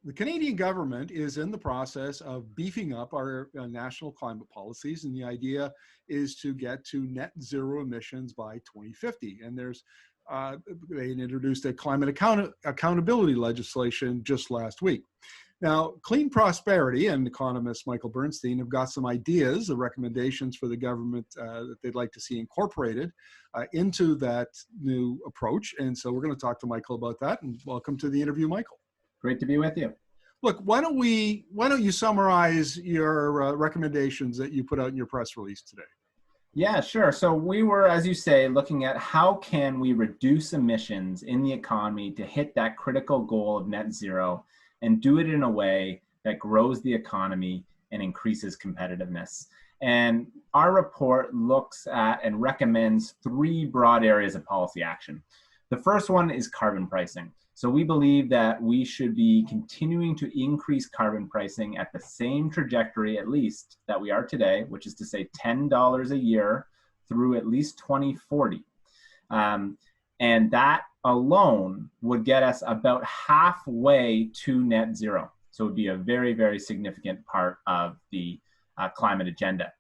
The Canadian government is in the process of beefing up our national climate policies, and the idea is to get to net zero emissions by 2050. And they introduced a climate accountability legislation just last week. Now, Clean Prosperity and economist Michael Bernstein have got some ideas, the recommendations for the government that they'd like to see incorporated into that new approach. And so we're going to talk to Michael about that. And welcome to the interview, Michael. Great to be with you. Look, why don't you summarize your recommendations that you put out in your press release today? Yeah, sure. So we were, as you say, looking at how can we reduce emissions in the economy to hit that critical goal of net zero and do it in a way that grows the economy and increases competitiveness. And our report looks at and recommends three broad areas of policy action. The first one is carbon pricing. So we believe that we should be continuing to increase carbon pricing at the same trajectory, at least, that we are today, which is to say $10 a year through at least 2040. And that alone would get us about halfway to net zero. So it would be a very, very significant part of the climate agenda.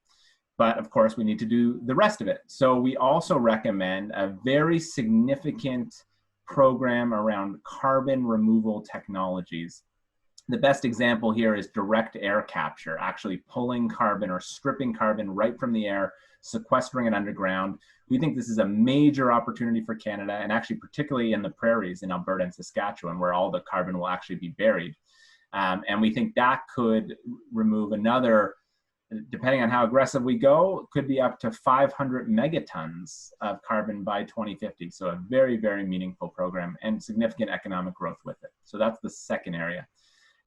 But of course, we need to do the rest of it. So we also recommend a very significant program around carbon removal technologies. The best example here is direct air capture, actually pulling carbon or stripping carbon right from the air, sequestering it underground. We think this is a major opportunity for Canada, and actually particularly in the prairies in Alberta and Saskatchewan, where all the carbon will actually be buried. And we think that could remove another, depending on how aggressive we go, could be up to 500 megatons of carbon by 2050. So a very, very meaningful program and significant economic growth with it. So that's the second area.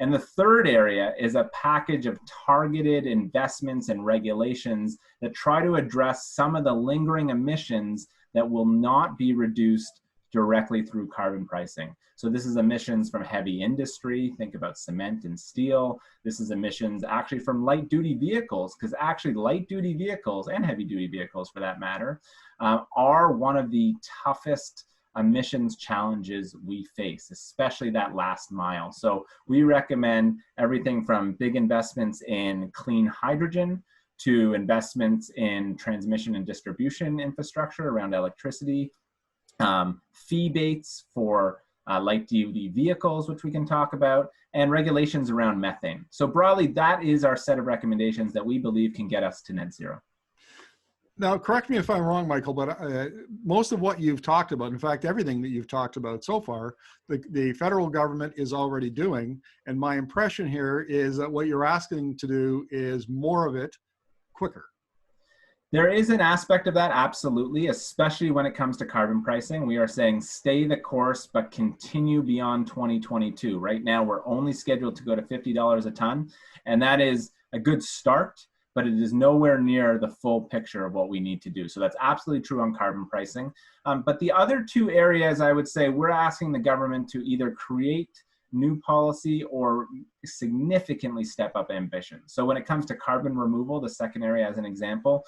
And the third area is a package of targeted investments and regulations that try to address some of the lingering emissions that will not be reduced directly through carbon pricing. So this is emissions from heavy industry, think about cement and steel. This is emissions actually from light duty vehicles, because actually light duty vehicles and heavy duty vehicles for that matter, are one of the toughest emissions challenges we face, especially that last mile. So we recommend everything from big investments in clean hydrogen to investments in transmission and distribution infrastructure around electricity, fee baits for light duty vehicles, which we can talk about, and regulations around methane. So broadly, that is our set of recommendations that we believe can get us to net zero. Now, correct me if I'm wrong, Michael, but most of what you've talked about, in fact, everything that you've talked about so far, the federal government is already doing. And my impression here is that what you're asking to do is more of it quicker. There is an aspect of that, absolutely, especially when it comes to carbon pricing. We are saying stay the course, but continue beyond 2022. Right now, we're only scheduled to go to $50 a ton, and that is a good start, but it is nowhere near the full picture of what we need to do. So that's absolutely true on carbon pricing. But the other two areas, I would say, we're asking the government to either create new policy or significantly step up ambition. So when it comes to carbon removal, the second area as an example,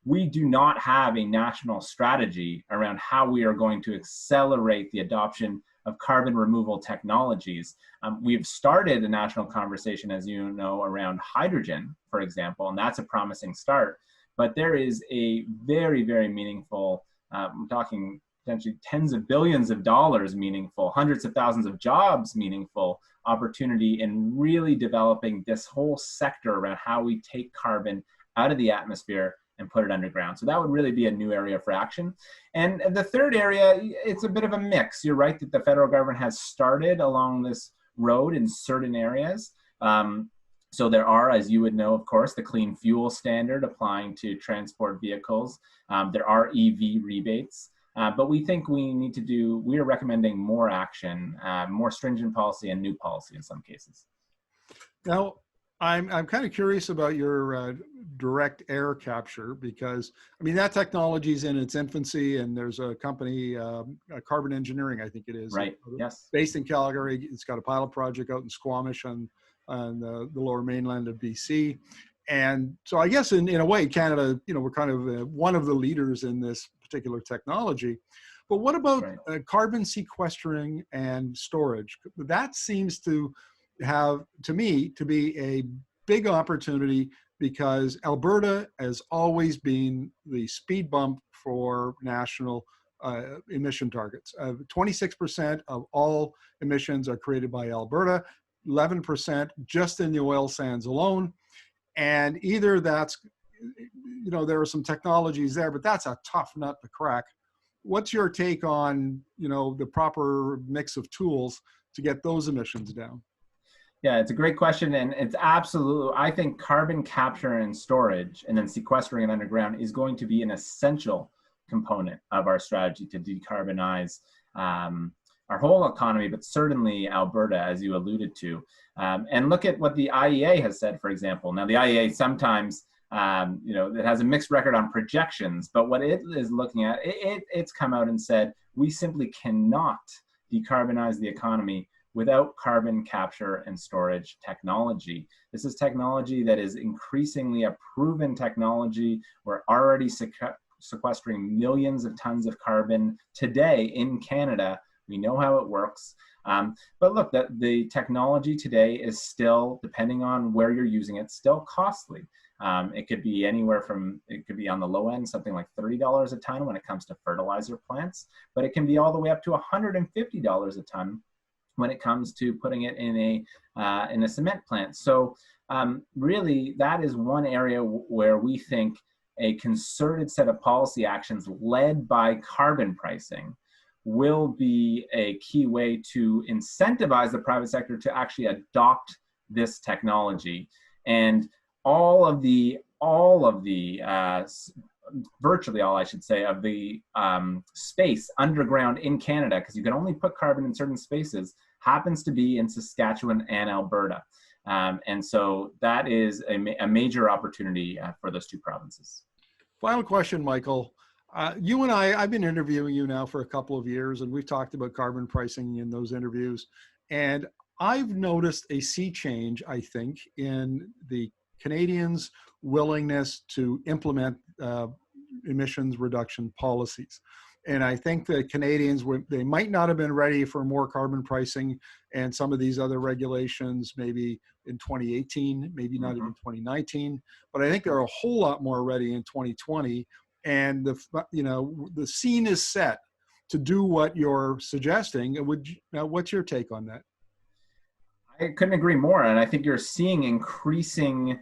we do not have a national strategy around how we are going to accelerate the adoption of carbon removal technologies. We've started a national conversation, as you know, around hydrogen, for example, and that's a promising start. But there is a very, very meaningful, I'm talking potentially tens of billions of dollars meaningful, hundreds of thousands of jobs meaningful opportunity in really developing this whole sector around how we take carbon out of the atmosphere and put it underground. So that would really be a new area for action. And the third area, it's a bit of a mix. You're right that the federal government has started along this road in certain areas. So there are, as you would know, of course, the clean fuel standard applying to transport vehicles. There are EV rebates. But we think we are recommending more action, more stringent policy and new policy in some cases. Now, I'm kind of curious about your direct air capture, because I mean that technology is in its infancy, and there's a company, Carbon Engineering, I think it is, right? Yes, based in Calgary. It's got a pilot project out in Squamish on the lower mainland of BC, and so I guess in a way, Canada, we're kind of one of the leaders in this particular technology. But what about Right. carbon sequestering and storage? That seems to have, to me, to be a big opportunity because Alberta has always been the speed bump for national emission targets. 26% of all emissions are created by Alberta, 11% just in the oil sands alone. And either that's, there are some technologies there, but that's a tough nut to crack. What's your take on, the proper mix of tools to get those emissions down? Yeah, it's a great question. And it's absolute, I think carbon capture and storage and then sequestering it underground is going to be an essential component of our strategy to decarbonize our whole economy, but certainly Alberta, as you alluded to. And look at what the IEA has said, for example. Now, the IEA sometimes, it has a mixed record on projections, but what it is looking at, it's come out and said, we simply cannot decarbonize the economy without carbon capture and storage technology. This is technology that is increasingly a proven technology. We're already sequestering millions of tons of carbon today in Canada. We know how it works. But look, the technology today is still, depending on where you're using it, still costly. It could be anywhere from, it could be on the low end, something like $30 a ton when it comes to fertilizer plants, but it can be all the way up to $150 a ton when it comes to putting it in a cement plant. So really, that is one area where we think a concerted set of policy actions led by carbon pricing will be a key way to incentivize the private sector to actually adopt this technology. And virtually all, I should say, of the space underground in Canada, because you can only put carbon in certain spaces, happens to be in Saskatchewan and Alberta. And so that is a major opportunity for those two provinces. Final question, Michael. You and I've been interviewing you now for a couple of years, and we've talked about carbon pricing in those interviews. And I've noticed a sea change, I think, in the Canadians' willingness to implement emissions reduction policies. And I think the Canadians, they might not have been ready for more carbon pricing and some of these other regulations maybe in 2018, maybe not even 2019, but I think they're a whole lot more ready in 2020. And the scene is set to do what you're suggesting. Now, what's your take on that? I couldn't agree more. And I think you're seeing increasing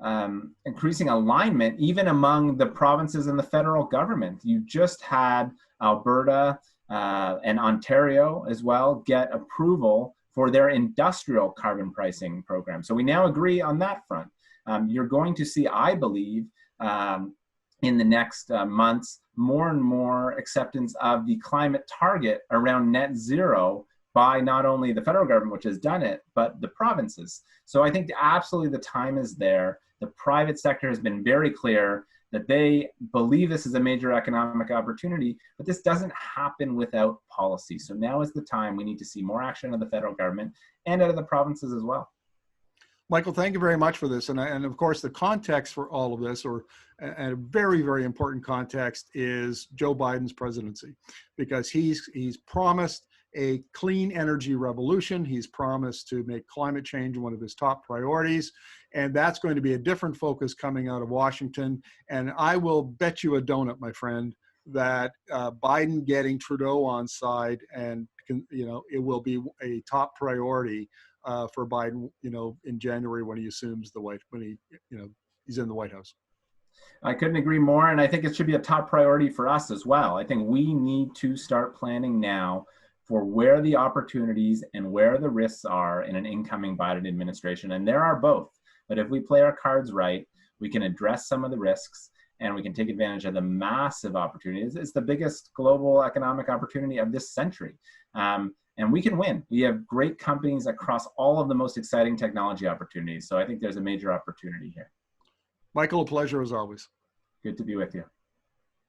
alignment even among the provinces and the federal government. You just had Alberta and Ontario as well get approval for their industrial carbon pricing program. So we now agree on that front. You're going to see, I believe, in the next months, more and more acceptance of the climate target around net zero by not only the federal government, which has done it, but the provinces. So I think absolutely the time is there. The private sector has been very clear that they believe this is a major economic opportunity, but this doesn't happen without policy. So now is the time. We need to see more action of the federal government and out of the provinces as well. Michael, thank you very much for this. And of course, the context for all of this, or a very, very important context, is Joe Biden's presidency, because he's promised a clean energy revolution. He's promised to make climate change one of his top priorities. And that's going to be a different focus coming out of Washington. And I will bet you a donut, my friend, that Biden getting Trudeau on side, and it will be a top priority for Biden, in January when he assumes he's in the White House. I couldn't agree more. And I think it should be a top priority for us as well. I think we need to start planning now for where the opportunities and where the risks are in an incoming Biden administration. And there are both. But if we play our cards right, we can address some of the risks and we can take advantage of the massive opportunities. It's the biggest global economic opportunity of this century. And we can win. We have great companies across all of the most exciting technology opportunities. So I think there's a major opportunity here. Michael, a pleasure as always. Good to be with you.